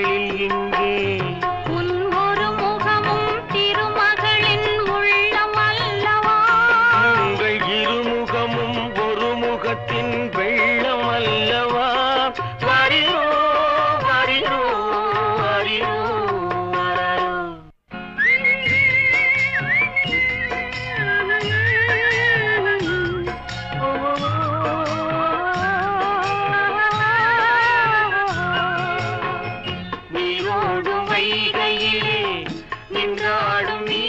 கைகளில் இங்கே உன் ஒரு முகமும் திருமகளின் உள்ளம் அல்லவா? உங்கள் இருமுகமும் ஒரு முகத்தின் வெள்ளம் அல்லவா? வாரிரோ வாரிரோ வாரிரோ வாரோ. நீரோடும் வைகையிலே நின்றாடும் நீ